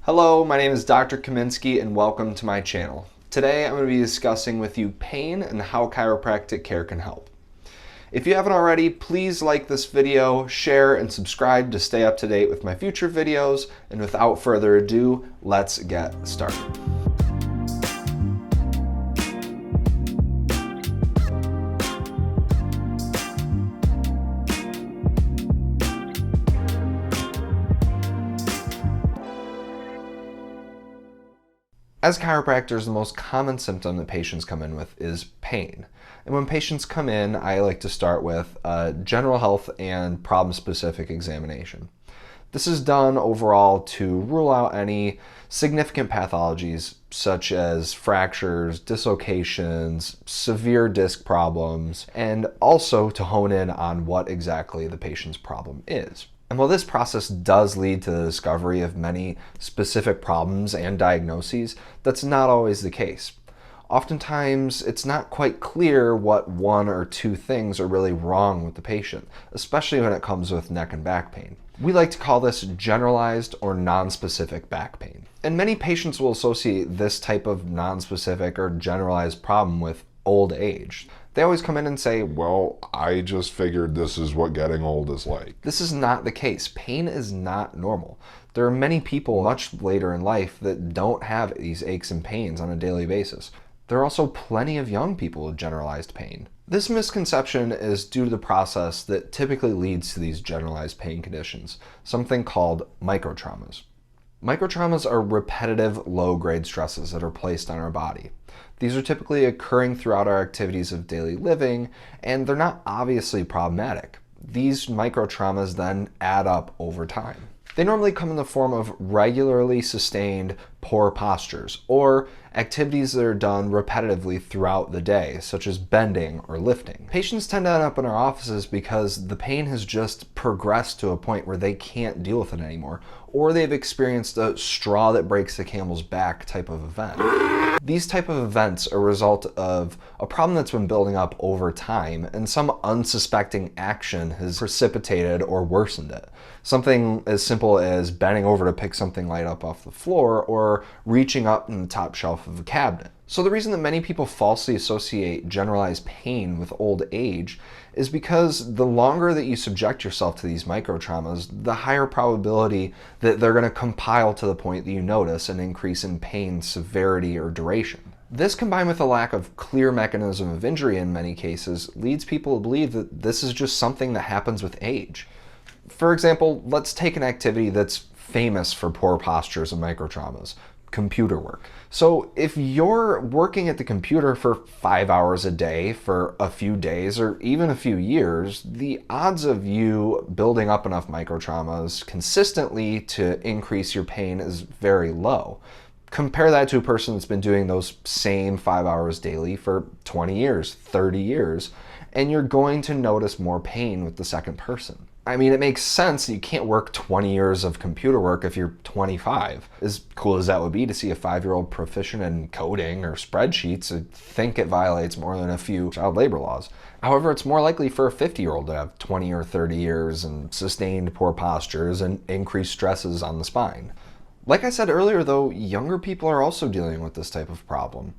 Hello, my name is Dr. Kaminski and welcome to my channel. Today I'm going to be discussing with you pain and how chiropractic care can help. If you haven't already, please like this video, share, and subscribe to stay up to date with my future videos. And without further ado, let's get started. As chiropractors, the most common symptom that patients come in with is pain. And when patients come in, I like to start with a general health and problem-specific examination. This is done overall to rule out any significant pathologies such as fractures, dislocations, severe disc problems, and also to hone in on what exactly the patient's problem is. And while this process does lead to the discovery of many specific problems and diagnoses, that's not always the case. Oftentimes, it's not quite clear what one or two things are really wrong with the patient, especially when it comes with neck and back pain. We like to call this generalized or nonspecific back pain. And many patients will associate this type of nonspecific or generalized problem with old age. They always come in and say, well, I just figured this is what getting old is like. This is not the case. Pain is not normal. There are many people much later in life that don't have these aches and pains on a daily basis. There are also plenty of young people with generalized pain. This misconception is due to the process that typically leads to these generalized pain conditions, something called microtraumas. Microtraumas are repetitive, low-grade stresses that are placed on our body. These are typically occurring throughout our activities of daily living, and they're not obviously problematic. These microtraumas then add up over time. They normally come in the form of regularly sustained poor postures or activities that are done repetitively throughout the day, such as bending or lifting. Patients tend to end up in our offices because the pain has just progressed to a point where they can't deal with it anymore, or they've experienced a straw that breaks the camel's back type of event. These type of events are a result of a problem that's been building up over time, and some unsuspecting action has precipitated or worsened it. Something as simple as bending over to pick something light up off the floor or reaching up in the top shelf of a cabinet. So the reason that many people falsely associate generalized pain with old age is because the longer that you subject yourself to these microtraumas, the higher probability that they're going to compile to the point that you notice an increase in pain severity or duration. This, combined with a lack of clear mechanism of injury in many cases, leads people to believe that this is just something that happens with age. For example, let's take an activity that's famous for poor postures and microtraumas: computer work. So if you're working at the computer for 5 hours a day for a few days or even a few years, the odds of you building up enough microtraumas consistently to increase your pain is very low. Compare that to a person that's been doing those same 5 hours daily for 20 years, 30 years, and you're going to notice more pain with the second person. I mean, it makes sense. You can't work 20 years of computer work if you're 25. As cool as that would be to see a 5-year-old proficient in coding or spreadsheets, I think it violates more than a few child labor laws. However, it's more likely for a 50-year-old to have 20 or 30 years and sustained poor postures and increased stresses on the spine. Like I said earlier, though, younger people are also dealing with this type of problem.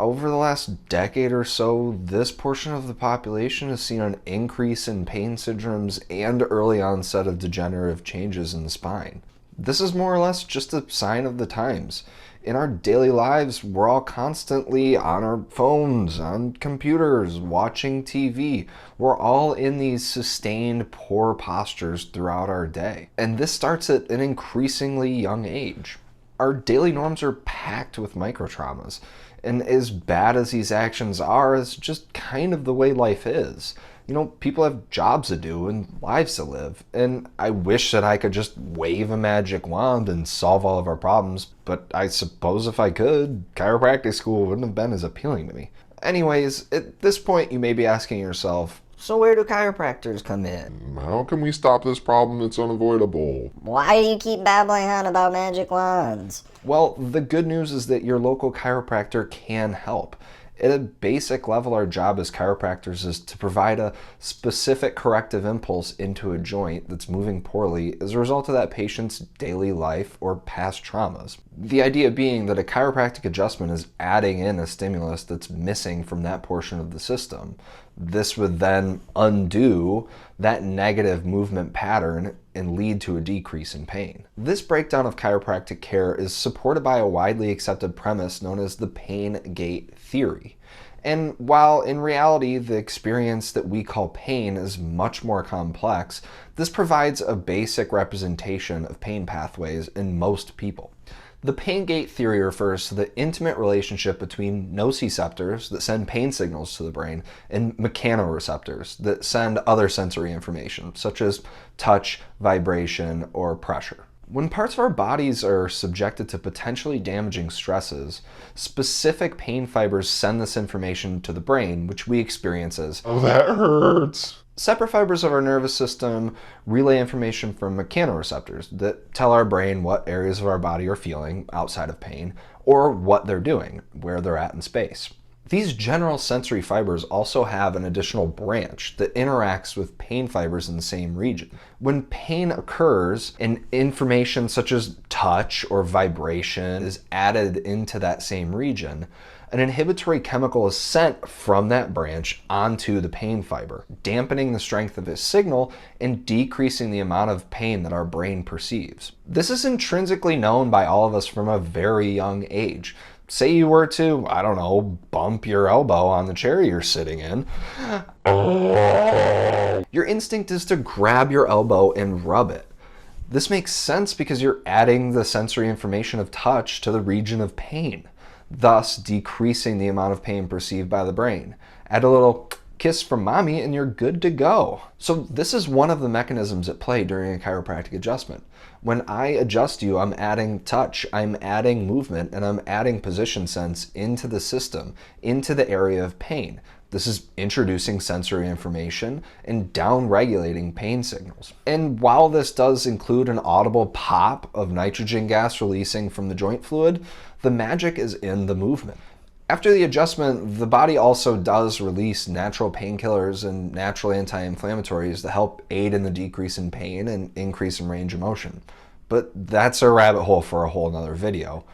Over the last decade or so, this portion of the population has seen an increase in pain syndromes and early onset of degenerative changes in the spine. This is more or less just a sign of the times. In our daily lives, we're all constantly on our phones, on computers, watching TV. We're all in these sustained poor postures throughout our day. And this starts at an increasingly young age. Our daily norms are packed with microtraumas. And as bad as these actions are, it's just kind of the way life is. You know, people have jobs to do and lives to live. And I wish that I could just wave a magic wand and solve all of our problems, but I suppose if I could, chiropractic school wouldn't have been as appealing to me. Anyways, at this point you may be asking yourself, so where do chiropractors come in? How can we stop this problem that's unavoidable? Why do you keep babbling on about magic wands? Well, the good news is that your local chiropractor can help. At a basic level, our job as chiropractors is to provide a specific corrective impulse into a joint that's moving poorly as a result of that patient's daily life or past traumas. The idea being that a chiropractic adjustment is adding in a stimulus that's missing from that portion of the system. This would then undo that negative movement pattern and lead to a decrease in pain. This breakdown of chiropractic care is supported by a widely accepted premise known as the pain-gait theory. And while in reality the experience that we call pain is much more complex, this provides a basic representation of pain pathways in most people. The pain-gait theory refers to the intimate relationship between nociceptors that send pain signals to the brain and mechanoreceptors that send other sensory information, such as touch, vibration, or pressure. When parts of our bodies are subjected to potentially damaging stresses, specific pain fibers send this information to the brain, which we experience as, "Oh, that hurts." Separate fibers of our nervous system relay information from mechanoreceptors that tell our brain what areas of our body are feeling outside of pain or what they're doing, where they're at in space. These general sensory fibers also have an additional branch that interacts with pain fibers in the same region. When pain occurs and information such as touch or vibration is added into that same region, an inhibitory chemical is sent from that branch onto the pain fiber, dampening the strength of its signal and decreasing the amount of pain that our brain perceives. This is intrinsically known by all of us from a very young age. Say you were to, I don't know, bump your elbow on the chair you're sitting in. Your instinct is to grab your elbow and rub it. This makes sense because you're adding the sensory information of touch to the region of pain, thus decreasing the amount of pain perceived by the brain. Add a little kiss from mommy and you're good to go. So this is one of the mechanisms at play during a chiropractic adjustment. When I adjust you, I'm adding touch, I'm adding movement, and I'm adding position sense into the system, into the area of pain. This is introducing sensory information and down-regulating pain signals. And while this does include an audible pop of nitrogen gas releasing from the joint fluid, the magic is in the movement. After the adjustment, the body also does release natural painkillers and natural anti-inflammatories to help aid in the decrease in pain and increase in range of motion. But that's a rabbit hole for a whole nother video.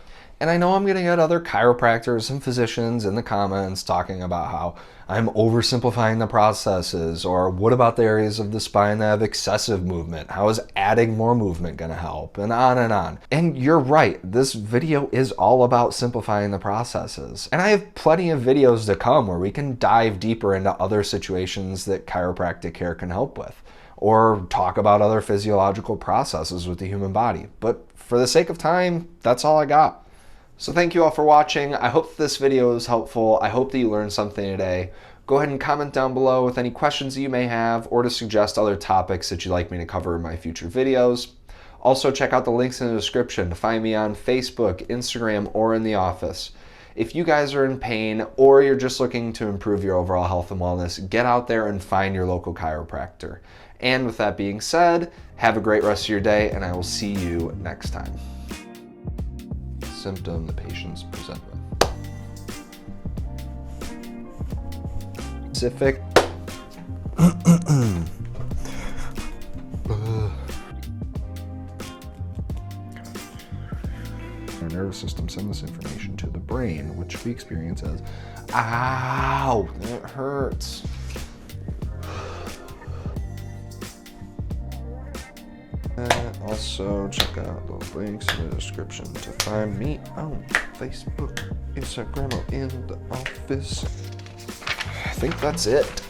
And I know I'm going to get other chiropractors and physicians in the comments talking about how I'm oversimplifying the processes, or what about the areas of the spine that have excessive movement? How is adding more movement going to help? And on and on. And you're right, this video is all about simplifying the processes. And I have plenty of videos to come where we can dive deeper into other situations that chiropractic care can help with, or talk about other physiological processes with the human body. But for the sake of time, that's all I got. So thank you all for watching. I hope this video was helpful. I hope that you learned something today. Go ahead and comment down below with any questions that you may have, or to suggest other topics that you'd like me to cover in my future videos. Also, check out the links in the description to find me on Facebook, Instagram, or in the office. If you guys are in pain, or you're just looking to improve your overall health and wellness, get out there and find your local chiropractor. And with that being said, have a great rest of your day, and I will see you next time. Symptom the patients present with. Specific. Our nervous system sends this information to the brain, which we experience as, ow, that hurts. Also, check out the links in the description to find me on Facebook, Instagram, or in the office. I think that's it.